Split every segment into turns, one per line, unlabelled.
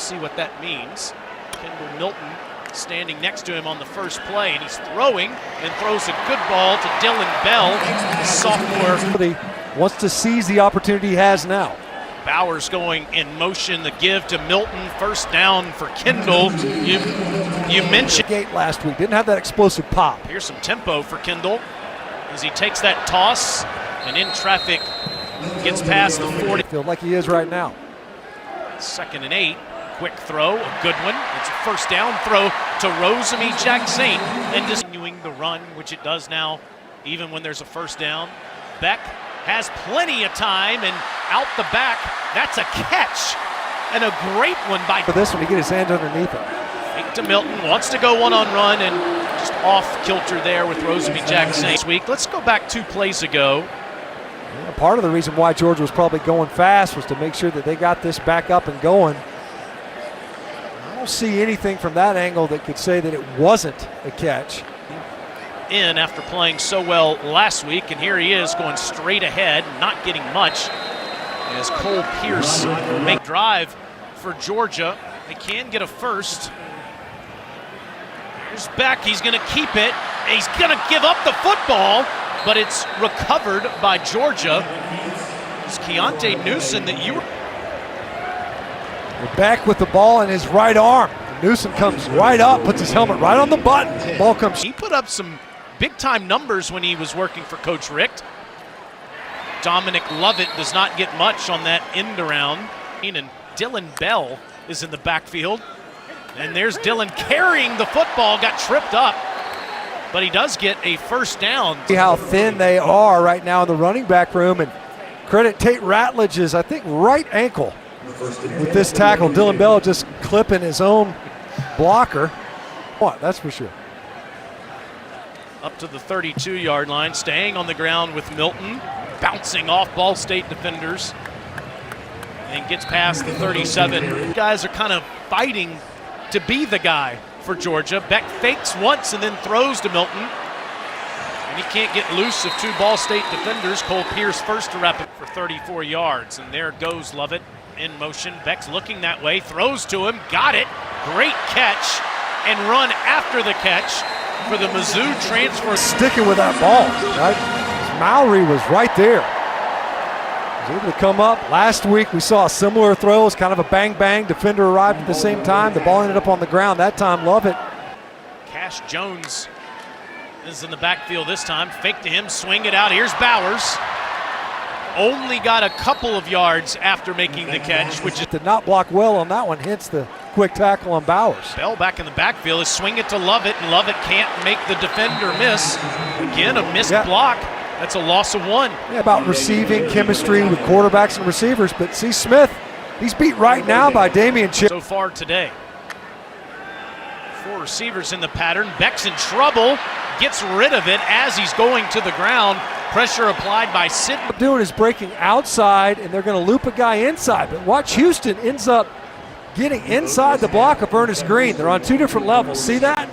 see what that means. Kendall Milton standing next to him on the first play, and he's throwing and throws a good ball to Dylan Bell, the sophomore.
Wants to seize the opportunity he has now.
Bowers going in motion, the give to Milton, first down for Kendall. You mentioned
gate last week, didn't have that explosive pop.
Here's some tempo for Kendall as he takes that toss and in traffic gets past the 40.
Feel like he is right now.
2nd and 8, quick throw, a good one. It's a first down throw to Rosemy Jack Saint, and just continuing the run, which it does now, even when there's a first down. Beck has plenty of time, and out the back, that's a catch, and a great one by.
For this one, he get his hands underneath it.
Fake to Milton, wants to go one on run, and just off kilter there with Rosemy Jack Saint. This week, let's go back 2 plays ago.
Yeah, part of the reason why Georgia was probably going fast was to make sure that they got this back up and going. I don't see anything from that angle that could say that it wasn't a catch.
In after playing so well last week, and here he is going straight ahead, not getting much as Cole Pierce make drive for Georgia. They can get a first. Here's Beck, he's going to keep it. He's going to give up the football, but it's recovered by Georgia. It's Keontae Newsom that you.
Beck with the ball in his right arm. Newsom comes right up, puts his helmet right on the button. Ball comes.
He put up some big-time numbers when he was working for Coach Richt. Dominic Lovett does not get much on that end around. And Dylan Bell is in the backfield. And there's Dylan carrying the football, got tripped up. But he does get a first down.
See how thin they are right now in the running back room. And credit Tate Ratledge's, I think, right ankle with this tackle. Dylan Bell just clipping his own blocker. What? That's for sure.
Up to the 32-yard line, staying on the ground with Milton, bouncing off Ball State defenders, and gets past the 37. Guys are kind of fighting to be the guy for Georgia. Beck fakes once and then throws to Milton, and he can't get loose of 2 Ball State defenders. Cole Pierce first to wrap it for 34 yards, and there goes Lovett in motion. Beck's looking that way, throws to him, got it, great catch, and run after the catch for the Mizzou transfer.
Sticking with that ball, right? Mallory was right there. He was able to come up. Last week we saw a similar throw. It was kind of a bang-bang. Defender arrived at the same time. The ball ended up on the ground. That time, Lovett.
Cash Jones is in the backfield this time. Fake to him, swing it out. Here's Bowers. Only got a couple of yards after making the catch, which is.
Did not block well on that one, hence the quick tackle on Bowers.
Bell back in the backfield is swing it to Lovett, and Lovett can't make the defender miss. Again, a missed block. That's a loss of 1.
Yeah, about receiving chemistry with quarterbacks and receivers, but see Smith, he's beat right now by Damian Chip.
So far today. 4 receivers in the pattern. Beck's in trouble, gets rid of it as he's going to the ground. Pressure applied by Sidney.
What they're doing is breaking outside, and they're going to loop a guy inside, but watch Houston ends up getting inside the block of Ernest Green. They're on 2 different levels. See that?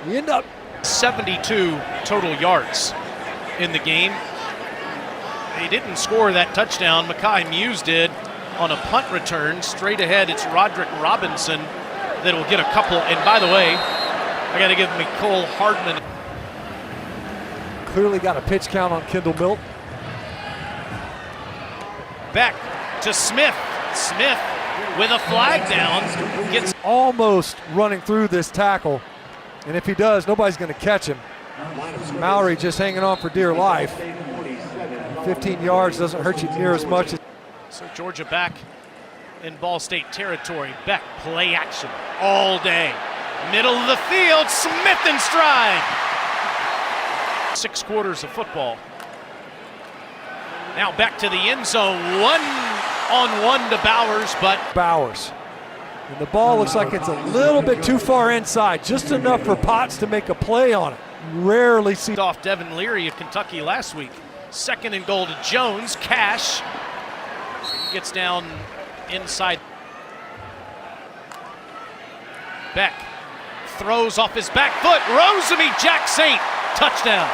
You end up
72 total yards in the game. They didn't score that touchdown. Mekhi Muse did on a punt return. Straight ahead, it's Roderick Robinson that will get a couple. And by the way, I got to give Nicole Hardman.
Clearly got a pitch count on Kendall Milton.
Beck to Smith. Smith with a flag down, gets
almost running through this tackle, and if he does, nobody's going to catch him. Mallory just hanging on for dear life. 15 yards doesn't hurt you near as much.
So Georgia back in Ball State territory. Beck, play action all day. Middle of the field, Smith in stride. 6 quarters of football. Now back to the end zone, 1-on-1 to Bowers, but
Bowers. And the ball looks like it's a little bit too far inside, just enough for Potts to make a play on it. Rarely see
off Devin Leary of Kentucky last week. 2nd and goal to Jones. Cash gets down inside. Beck throws off his back foot. Rosemy Jack Saint touchdown.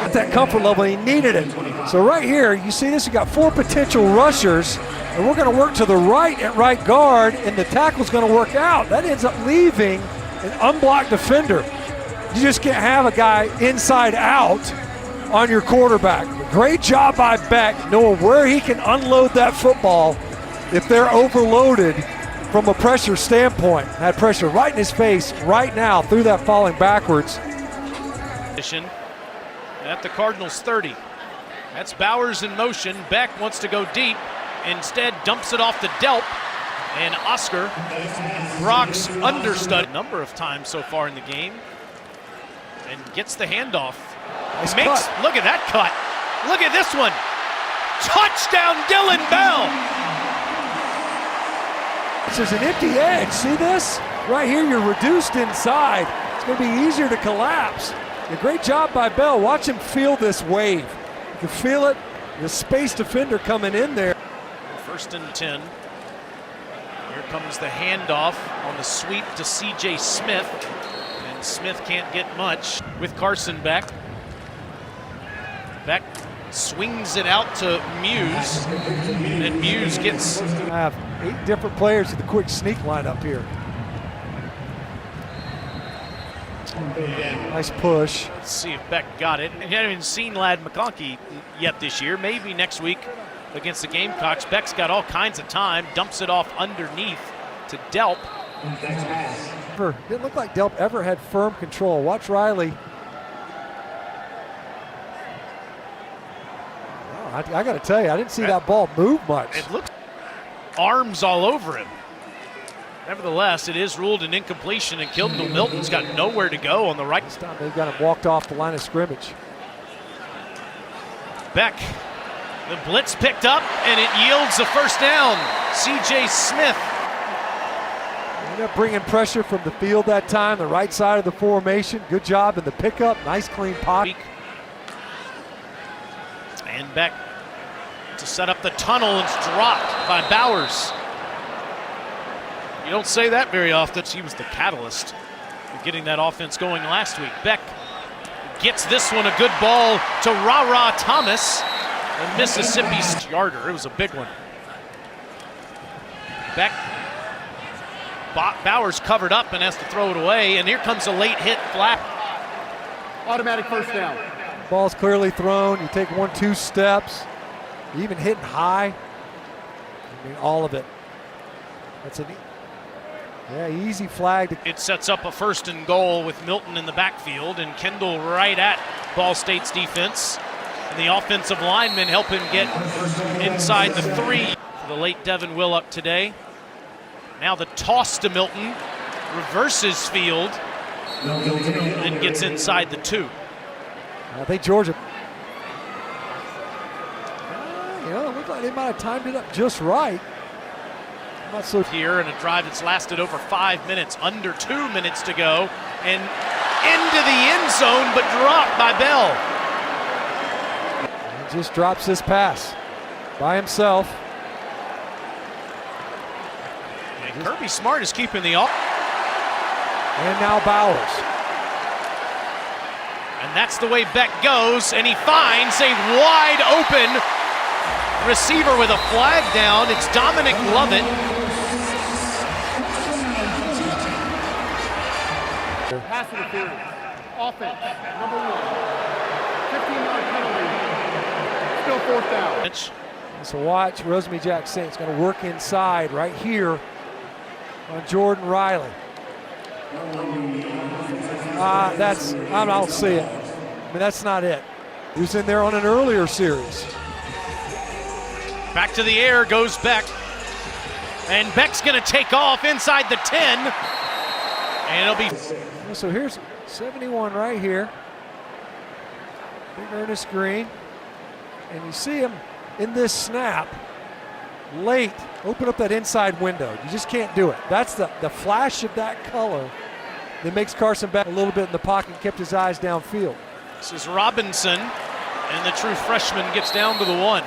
At that comfort level, he needed it. So right here, you see this, you got 4 potential rushers, and we're gonna work to the right at right guard, and the tackle's gonna work out. That ends up leaving an unblocked defender. You just can't have a guy inside out on your quarterback. Great job by Beck, knowing where he can unload that football if they're overloaded from a pressure standpoint. Had pressure right in his face right now through that falling backwards.
At the Cardinals 30. That's Bowers in motion. Beck wants to go deep. Instead dumps it off to Delp. And Oscar, Brock's understudy, a number of times so far in the game. And gets the handoff. Look at that cut. Look at this one. Touchdown, Dylan Bell.
There's an empty edge. See this? Right here, you're reduced inside. It's going to be easier to collapse. A great job by Bell. Watch him feel this wave. You can feel it. The space defender coming in there.
1st and 10. Here comes the handoff on the sweep to C.J. Smith. And Smith can't get much with Carson back. Beck swings it out to Muse. And Muse gets...
I have 8 different players with the quick sneak lineup here. Nice push.
Let's see if Beck got it. And you haven't even seen Ladd McConkey yet this year. Maybe next week against the Gamecocks. Beck's got all kinds of time. Dumps it off underneath to Delp.
Didn't look like Delp ever had firm control. Watch Riley. Oh, I got to tell you, I didn't see that ball move much.
It looks arms all over him. Nevertheless, it is ruled an incompletion, and Kendall Milton's got nowhere to go on the right.
This time they've got him walked off the line of scrimmage.
Beck, the blitz picked up, and it yields a first down. C.J. Smith.
Ended up bringing pressure from the field that time, the right side of the formation. Good job in the pickup, nice clean pocket.
And Beck to set up the tunnel, and it's dropped by Bowers. You don't say that very often. He was the catalyst for getting that offense going last week. Beck gets this one, a good ball to Ra Thomas, and Mississippi's yarder. It was a big one. Beck, Bowers covered up and has to throw it away, and here comes a late hit flat.
Automatic first down.
Ball's clearly thrown. You take 1-2 steps. You even hitting high. I mean, all of it. That's an easy flag.
It sets up a 1st and goal with Milton in the backfield and Kendall right at Ball State's defense. And the offensive linemen help him get inside the 3 for the late Devin Willock today. Now the toss to Milton, reverses field, and gets inside the 2.
I think Georgia, it looked like they might have timed it up just right. Not so
here in a drive that's lasted over 5 minutes, under 2 minutes to go, and into the end zone, but dropped by Bell.
He just drops this pass by himself.
And Kirby Smart is keeping the off.
And now Bowers.
And that's the way Beck goes, and he finds a wide open receiver with a flag down. It's Dominic Lovett.
Pass interference. Offense, number 1. 15-yard penalty. Still 4th down.
So watch, Rosemary Jack Saint's going to work inside right here on Jordan Riley. I don't see it. I mean, that's not it. He was in there on an earlier series.
Back to the air goes Beck. And Beck's going to take off inside the 10. And it'll be...
So here's 71 right here. Big Ernest Green. And you see him in this snap late. Open up that inside window. You just can't do it. That's the flash of that color that makes Carson Beck a little bit in the pocket and kept his eyes downfield.
This is Robinson, and the true freshman gets down to the 1.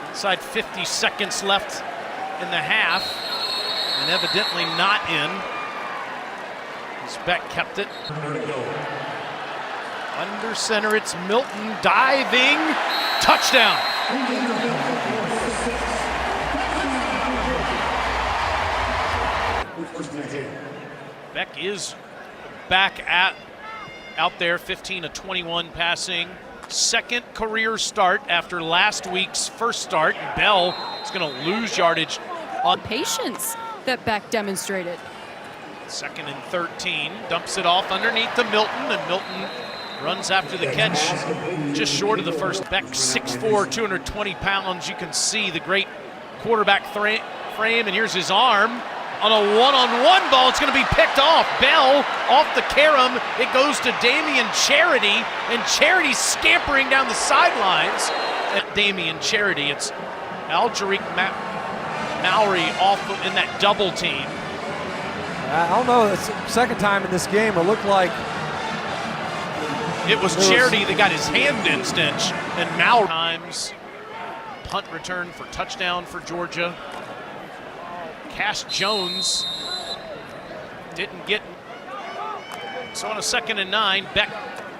Inside 50 seconds left in the half, and evidently not in. As Beck kept it. Under center, it's Milton diving. Touchdown. Beck is back out there, 15 of 21 passing. Second career start after last week's first start. Bell is going to lose yardage on
patience that Beck demonstrated.
2nd and 13, dumps it off underneath to Milton, and Milton runs after the catch just short of the first. Beck 6'4", 220 pounds. You can see the great quarterback frame, and here's his arm. On a one-on-one ball, it's going to be picked off. Bell off the carom. It goes to Damian Charity, and Charity scampering down the sidelines. At Damian Charity, it's Algeric Mowry off in that double team.
I don't know, it's the second time in this game it looked like
it was Charity that got his hand in Stench, and Mowry times. Punt return for touchdown for Georgia. Cash Jones didn't get. So on a 2nd and 9, Beck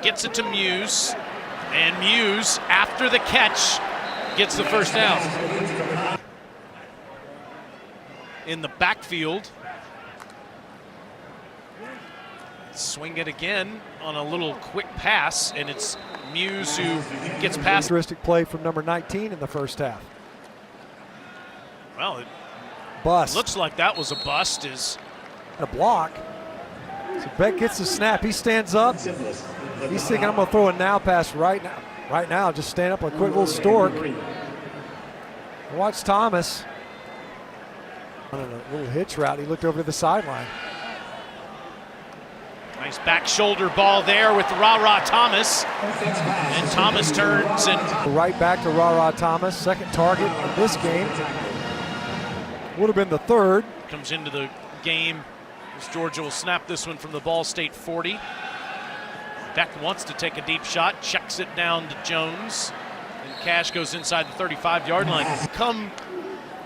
gets it to Muse, and Muse, after the catch, gets the first down. In the backfield, swing it again on a little quick pass, and it's Muse who gets past.
Characteristic play from number 19 in the first half.
Well, it
bust.
Looks like that was a bust. Is
a block. So Beck gets the snap. He stands up. He's thinking, I'm going to throw a now pass right now. Right now, just stand up like a quick little stork. Watch Thomas on a little hitch route. He looked over to the sideline.
Nice back shoulder ball there with Ra Thomas. And Thomas turns and
right back to Ra Thomas. Second target in this game. Would have been the third.
Comes into the game as Georgia will snap this one from the Ball State 40. Beck wants to take a deep shot, checks it down to Jones, and Cash goes inside the 35-yard line. Come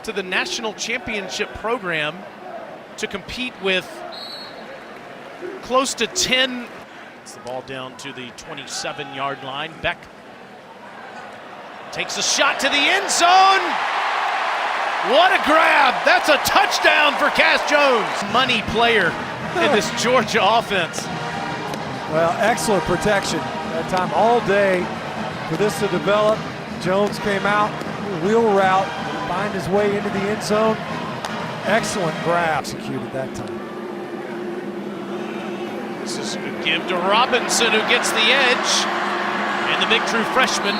to the national championship program to compete with close to 10. It's the ball down to the 27-yard line. Beck takes a shot to the end zone. What a grab! That's a touchdown for Cass Jones. Money player in this Georgia offense.
Well, excellent protection that time all day for this to develop. Jones came out, wheel route, find his way into the end zone. Excellent grab executed that time.
This is a give to Robinson, who gets the edge. And the big true freshman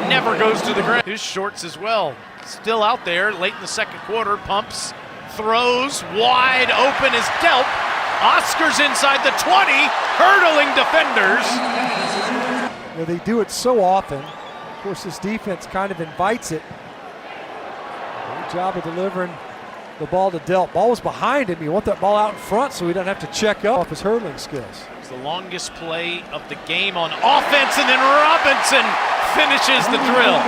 never goes to the ground. His shorts as well. Still out there late in the second quarter, pumps, throws, wide open is Delp. Oscar's inside the 20, hurdling defenders.
You know, they do it so often. Of course, this defense kind of invites it. Good job of delivering the ball to Delp. Ball was behind him. You want that ball out in front so he doesn't have to check up his hurdling skills.
It's the longest play of the game on offense, and then Robinson finishes the drill.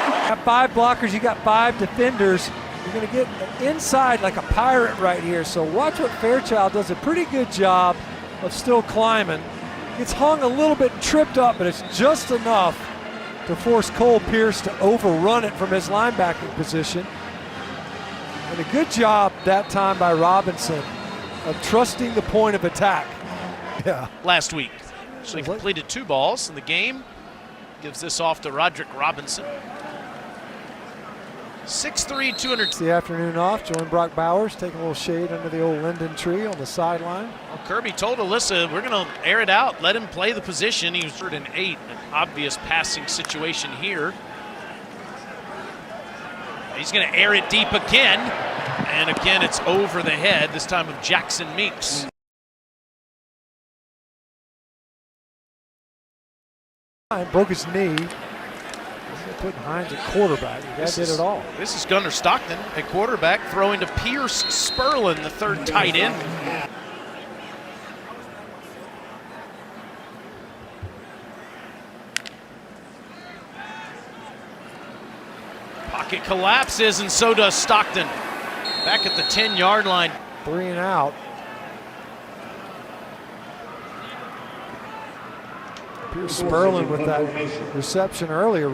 You got 5 blockers, you got 5 defenders. You're going to get inside like a pirate right here. So watch what Fairchild does a pretty good job of still climbing. Gets hung a little bit, tripped up, but it's just enough to force Cole Pierce to overrun it from his linebacking position. And a good job that time by Robinson of trusting the point of attack. Yeah.
Last week. So he completed 2 balls in the game. Gives this off to Roderick Robinson. 6'3", 200.
It's the afternoon off. Join Brock Bowers, taking a little shade under the old linden tree on the sideline.
Well, Kirby told Alyssa, we're going to air it out, let him play the position. He was 3rd and 8, an obvious passing situation here. He's going to air it deep again. And again, it's over the head, this time of Jackson Meeks.
Broke his knee. Putting Hines at quarterback. That did it all.
This is Gunnar Stockton at quarterback, throwing to Pierce Sperlin, the 3rd tight end. Pocket collapses, and so does Stockton. Back at the 10-yard line.
3 and out. Pierce Sperlin with that reception earlier.